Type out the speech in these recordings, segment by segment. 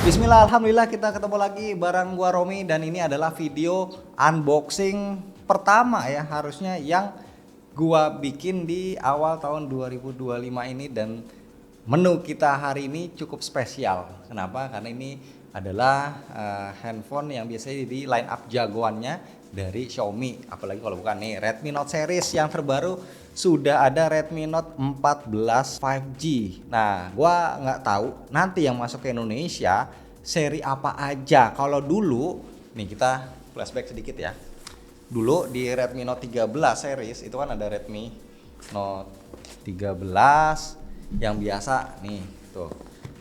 Bismillah, alhamdulillah kita ketemu lagi bareng gua Romi dan ini adalah video unboxing pertama ya harusnya yang gua bikin di awal tahun 2025 ini, dan menu kita hari ini cukup spesial. Kenapa? Karena ini adalah handphone yang biasanya di line up jagoannya dari Xiaomi, apalagi kalau bukan nih Redmi Note series yang terbaru. Sudah ada Redmi Note 14 5G. Nah, gua nggak tahu nanti yang masuk ke Indonesia seri apa aja. Kalau dulu, nih kita flashback sedikit ya. Dulu di Redmi Note 13 series itu kan ada Redmi Note 13 yang biasa nih, tuh.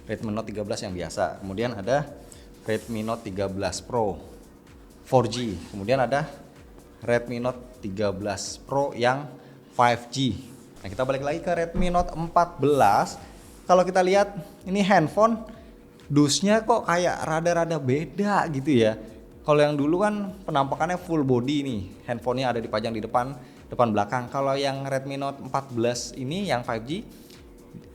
Redmi Note 13 yang biasa. Kemudian ada Redmi Note 13 Pro 4G. Kemudian ada Redmi Note 13 Pro yang 5G. Nah, kita balik lagi ke Redmi Note 14. Kalau kita lihat ini handphone dusnya kok kayak rada-rada beda gitu ya. Kalau yang dulu kan penampakannya full body nih, handphonenya ada dipajang di depan belakang. Kalau yang Redmi Note 14 ini yang 5G,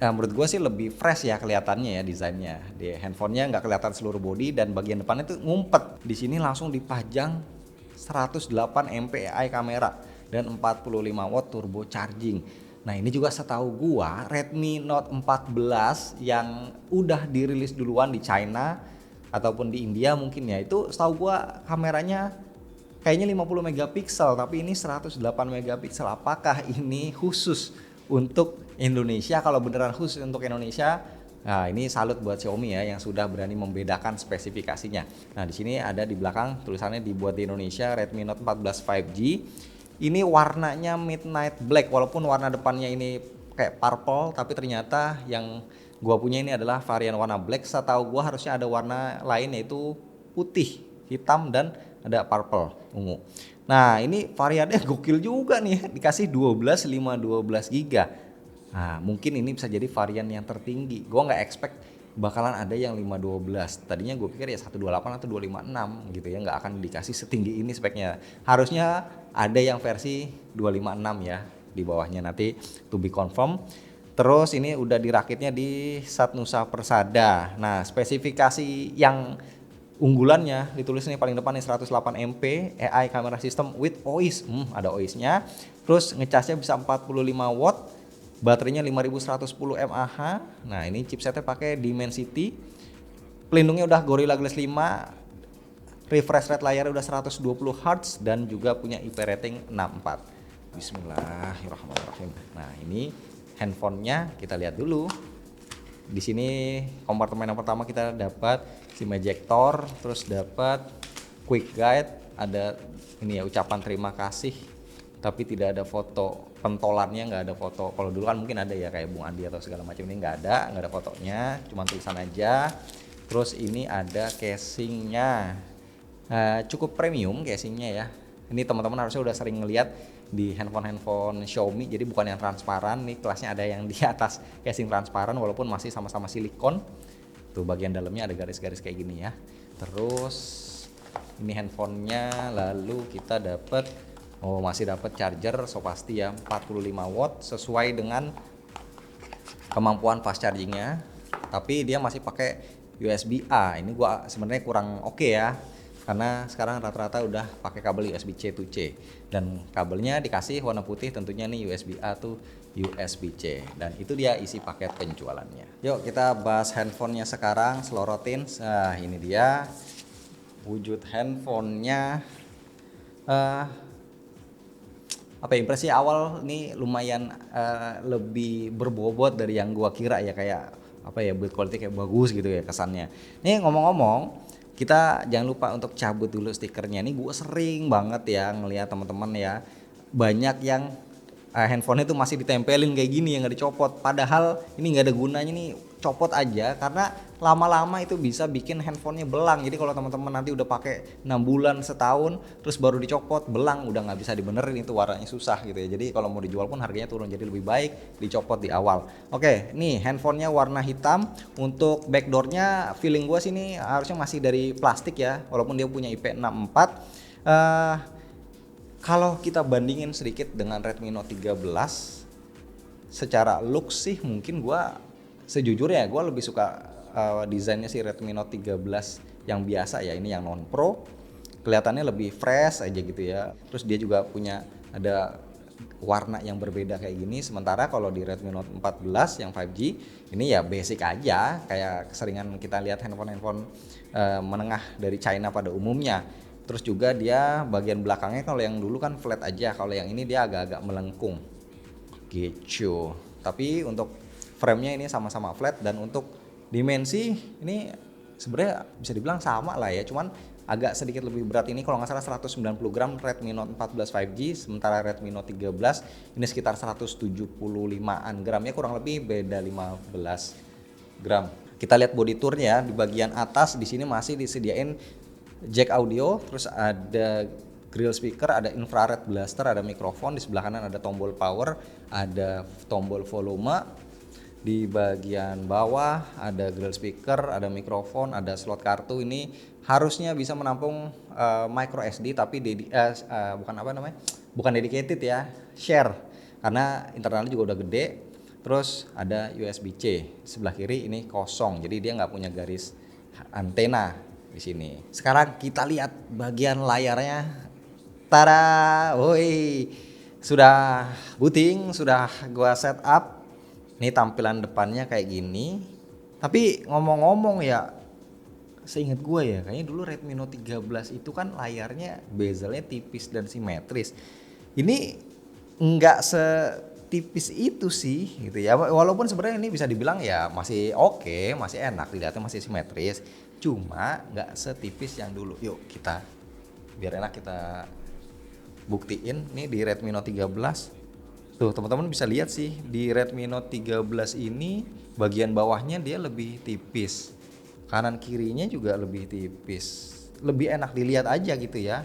menurut gue sih lebih fresh ya kelihatannya ya desainnya. Di handphonenya nggak kelihatan seluruh body dan bagian depannya tuh ngumpet. Di sini langsung dipajang 108 MP AI kamera dan 45 watt turbo charging. Nah, ini juga setahu gua Redmi Note 14 yang udah dirilis duluan di China ataupun di India mungkin ya, itu setahu gua kameranya kayaknya 50 megapiksel, tapi ini 108 megapiksel. Apakah ini khusus untuk Indonesia? Kalau beneran khusus untuk Indonesia, nah ini salut buat Xiaomi ya yang sudah berani membedakan spesifikasinya. Nah, di sini ada di belakang tulisannya dibuat di Indonesia Redmi Note 14 5G. Ini warnanya midnight black, walaupun warna depannya ini kayak purple, tapi ternyata yang gua punya ini adalah varian warna black. Setahu gua harusnya ada warna lain yaitu putih, hitam, dan ada purple, ungu. Nah, ini variannya gokil juga nih, dikasih 12, 5, 12 giga. Nah, mungkin ini bisa jadi varian yang tertinggi. Gua nggak expect bakalan ada yang 512. Tadinya gue pikir ya 128 atau 256 gitu ya, nggak akan dikasih setinggi ini speknya. Harusnya ada yang versi 256 ya di bawahnya, nanti to be confirm. Terus ini udah dirakitnya di Satnusa Persada. Nah, spesifikasi yang unggulannya ditulis nih paling depan nih 108 MP AI camera system with OIS. Ada OIS-nya. Terus ngecasnya bisa 45 watt. Baterainya 5110 mAh. Nah, ini chipsetnya pakai Dimensity. Pelindungnya udah Gorilla Glass 5. Refresh rate layarnya udah 120 Hz dan juga punya IP rating 64. Bismillahirrahmanirrahim. Nah, ini handphonenya kita lihat dulu. Di sini kompartemen yang pertama kita dapat SIM ejector, terus dapat quick guide, ada ini ya ucapan terima kasih, tapi tidak ada foto pentolannya, nggak ada foto. Kalau dulu kan mungkin ada ya kayak Bung Andi atau segala macam, ini nggak ada fotonya, cuma tulisan aja. Terus ini ada casingnya, cukup premium casingnya ya. Ini teman-teman harusnya udah sering ngeliat di handphone Xiaomi, jadi bukan yang transparan. Nih kelasnya ada yang di atas casing transparan walaupun masih sama-sama silikon. Tuh bagian dalamnya ada garis-garis kayak gini ya. Terus ini handphonenya, lalu kita dapat masih dapat charger, so pasti ya 45 watt sesuai dengan kemampuan fast chargingnya. Tapi dia masih pakai USB-A. Ini gua sebenarnya kurang oke ya, karena sekarang rata-rata udah pakai kabel USB-C to C, dan kabelnya dikasih warna putih, tentunya nih USB-A tuh USB-C, dan itu dia isi paket penjualannya. Yuk kita bahas handphonenya sekarang, selorotin. Nah, ini dia wujud handphonenya. Apa impresi awal nih lumayan lebih berbobot dari yang gua kira ya, kayak apa ya, build quality kayak bagus gitu ya kesannya. Nih ngomong-ngomong, kita jangan lupa untuk cabut dulu stikernya. Nih gua sering banget ya ngelihat teman-teman ya, banyak yang handphone itu masih ditempelin kayak gini yang nggak dicopot, padahal ini nggak ada gunanya nih, copot aja, karena lama-lama itu bisa bikin handphonenya belang. Jadi kalau teman-teman nanti udah pakai 6 bulan, setahun, terus baru dicopot belang, udah nggak bisa dibenerin, itu warnanya susah gitu ya. Jadi kalau mau dijual pun harganya turun, jadi lebih baik dicopot di awal. Oke, nih handphonenya warna hitam. Untuk backdoornya feeling gue sih ini harusnya masih dari plastik ya, walaupun dia punya IP64. Kalau kita bandingin sedikit dengan Redmi Note 13, secara look sih mungkin gua sejujurnya gua lebih suka desainnya si Redmi Note 13 yang biasa ya, ini yang non Pro. Kelihatannya lebih fresh aja gitu ya. Terus dia juga punya ada warna yang berbeda kayak gini. Sementara kalau di Redmi Note 14 yang 5G ini ya basic aja, kayak keseringan kita lihat handphone-handphone menengah dari China pada umumnya. Terus juga dia bagian belakangnya kalau yang dulu kan flat aja, kalau yang ini dia agak-agak melengkung gitu. Tapi untuk frame-nya ini sama-sama flat, dan untuk dimensi ini sebenarnya bisa dibilang sama lah ya, cuman agak sedikit lebih berat. Ini kalau nggak salah 190 gram Redmi Note 14 5G, sementara Redmi Note 13 ini sekitar 175-an gram ya, kurang lebih beda 15 gram. Kita lihat body tournya, di bagian atas di sini masih disediain jack audio, terus ada grill speaker, ada infrared blaster, ada mikrofon, di sebelah kanan ada tombol power, ada tombol volume. Di bagian bawah ada grill speaker, ada mikrofon, ada slot kartu. Ini harusnya bisa menampung micro SD, tapi bukan dedicated ya, share, karena internalnya juga udah gede. Terus ada USB-C. Di sebelah kiri ini kosong, jadi dia nggak punya garis antena di sini. Sekarang kita lihat bagian layarnya. Tada, woi, sudah booting, sudah gua set up. Ini tampilan depannya kayak gini. Tapi ngomong-ngomong ya, seingat gue ya, kayaknya dulu Redmi Note 13 itu kan layarnya bezelnya tipis dan simetris. Ini nggak setipis itu sih gitu ya. Walaupun sebenarnya ini bisa dibilang ya masih oke, masih enak, dilihatnya masih simetris. Cuma nggak setipis yang dulu. Yuk kita, biar enak kita buktiin nih di Redmi Note 13. Tuh teman-teman bisa lihat sih di Redmi Note 13 ini bagian bawahnya dia lebih tipis, kanan kirinya juga lebih tipis, lebih enak dilihat aja gitu ya.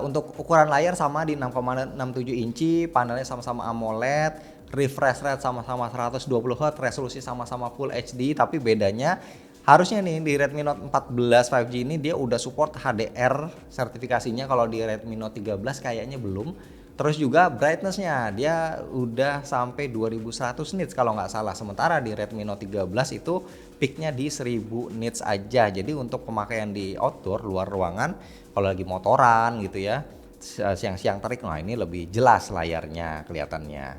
Untuk ukuran layar sama di 6,67 inci, panelnya sama-sama AMOLED, refresh rate sama-sama 120Hz, resolusi sama-sama Full HD, tapi bedanya harusnya nih di Redmi Note 14 5G ini dia udah support HDR sertifikasinya, kalau di Redmi Note 13 kayaknya belum. Terus juga brightness-nya dia udah sampai 2100 nits kalau nggak salah. Sementara di Redmi Note 13 itu peaknya di 1000 nits aja. Jadi untuk pemakaian di outdoor, luar ruangan, kalau lagi motoran gitu ya, siang-siang terik, nah ini lebih jelas layarnya kelihatannya.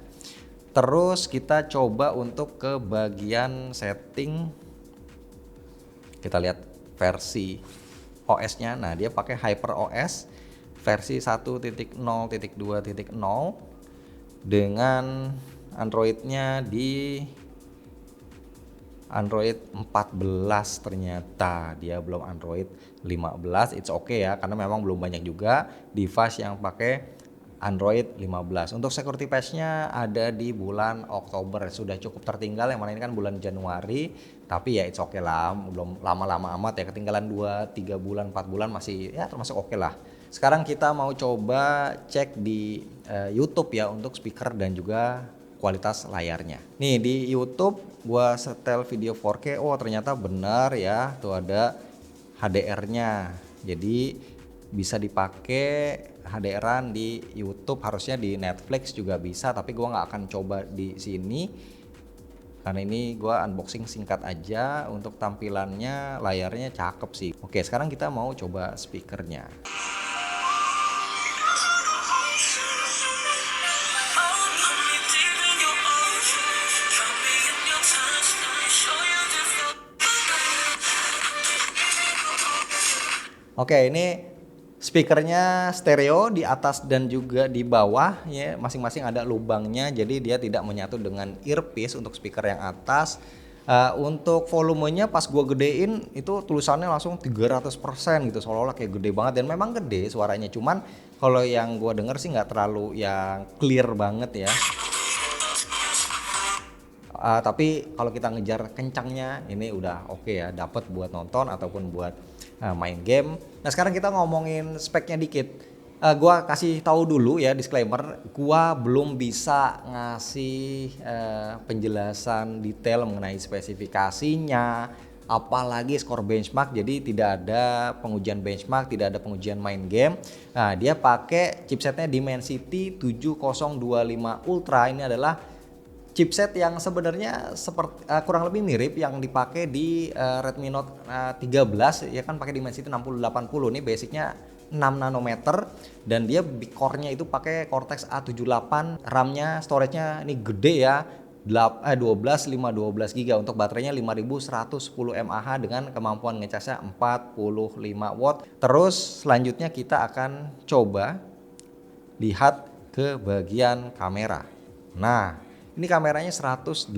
Terus kita coba untuk ke bagian setting. Kita lihat versi OS-nya. Nah, dia pakai HyperOS versi 1.0.2.0 dengan Android-nya di Android 14 ternyata. Dia belum Android 15. It's okay ya, karena memang belum banyak juga device yang pakai Android 15. Untuk security patch-nya ada di bulan Oktober, sudah cukup tertinggal, yang mana ini kan bulan Januari, tapi ya it's okay lah, belum lama-lama amat ya, ketinggalan 2-3 bulan 4 bulan masih ya termasuk okay lah. Sekarang kita mau coba cek di YouTube ya untuk speaker dan juga kualitas layarnya. Nih di YouTube gua setel video 4K, oh ternyata benar ya, tuh ada HDR-nya. Jadi bisa dipakai HDR-an di YouTube, harusnya di Netflix juga bisa, tapi gua nggak akan coba di sini karena ini gua unboxing singkat aja. Untuk tampilannya, layarnya cakep sih. Oke, sekarang kita mau coba speakernya. Oke, ini speakernya stereo di atas dan juga di bawah ya, masing-masing ada lubangnya, jadi dia tidak menyatu dengan earpiece untuk speaker yang atas. Untuk volumenya pas gua gedein itu tulisannya langsung 300% gitu, seolah-olah kayak gede banget, dan memang gede suaranya. Cuman kalau yang gua denger sih nggak terlalu yang clear banget ya. Tapi kalau kita ngejar kencangnya ini udah oke ya, dapat buat nonton ataupun buat main game. Nah sekarang kita ngomongin speknya dikit. Gua kasih tahu dulu ya, disclaimer, gua belum bisa ngasih penjelasan detail mengenai spesifikasinya, apalagi skor benchmark. Jadi tidak ada pengujian benchmark, tidak ada pengujian main game. Nah dia pakai chipsetnya Dimensity 7025 Ultra. Ini adalah chipset yang sebenarnya seperti kurang lebih mirip yang dipakai di Redmi Note 13 ya kan, pakai Dimensity 6080. Ini basicnya 6 nanometer dan dia core-nya itu pakai Cortex A78, RAM-nya, storage-nya ini gede ya, 12 GB, untuk baterainya 5110 mAh dengan kemampuan ngecasnya 45 watt. Terus selanjutnya kita akan coba lihat ke bagian kamera. Nah, ini kameranya 108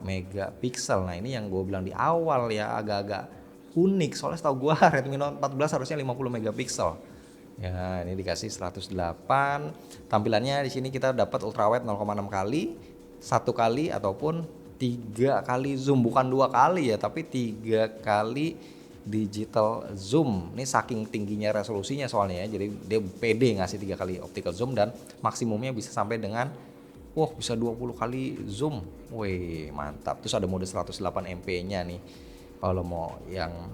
megapiksel. Nah, ini yang gue bilang di awal ya, agak-agak unik. Soalnya setahu gue Redmi Note 14 harusnya 50 megapiksel. Ya, ini dikasih 108. Tampilannya di sini kita dapat ultrawide 0,6 kali, 1 kali ataupun 3 kali zoom. Bukan 2 kali ya, tapi 3 kali digital zoom. Ini saking tingginya resolusinya soalnya ya. Jadi dia pede ngasih 3 kali optical zoom dan maksimumnya bisa sampai dengan bisa 20 kali zoom. Wih, mantap. Terus ada mode 108 MP-nya nih. Kalau mau yang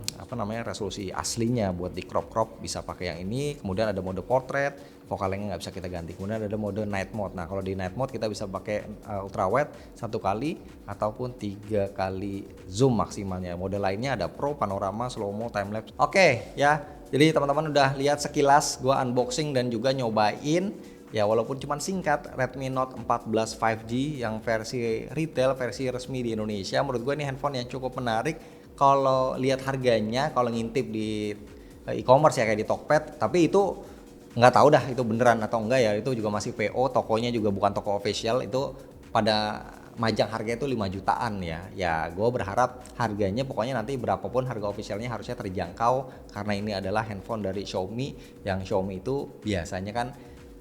resolusi aslinya buat di crop bisa pakai yang ini. Kemudian ada mode portrait, vokalnya nggak bisa kita ganti. Kemudian ada mode night mode. Nah, kalau di night mode kita bisa pakai ultrawide 1 kali ataupun 3 kali zoom maksimalnya. Mode lainnya ada pro, panorama, slow mo, time lapse. Oke ya. Jadi teman-teman udah lihat sekilas gua unboxing dan juga nyobain. Ya, walaupun cuma singkat, Redmi Note 14 5G yang versi retail, versi resmi di Indonesia. Menurut gue ini handphone yang cukup menarik kalau lihat harganya, kalau ngintip di e-commerce ya kayak di Tokped. Tapi itu nggak tahu dah itu beneran atau enggak ya, itu juga masih PO, tokonya juga bukan toko official, itu pada majang harga itu 5 jutaan ya. Ya gue berharap harganya pokoknya nanti berapapun harga officialnya harusnya terjangkau, karena ini adalah handphone dari Xiaomi, yang Xiaomi itu biasanya kan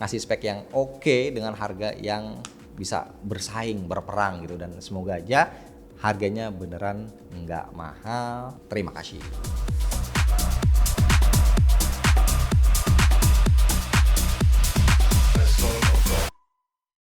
ngasih spek yang oke dengan harga yang bisa bersaing, berperang gitu. Dan semoga aja harganya beneran nggak mahal. Terima kasih.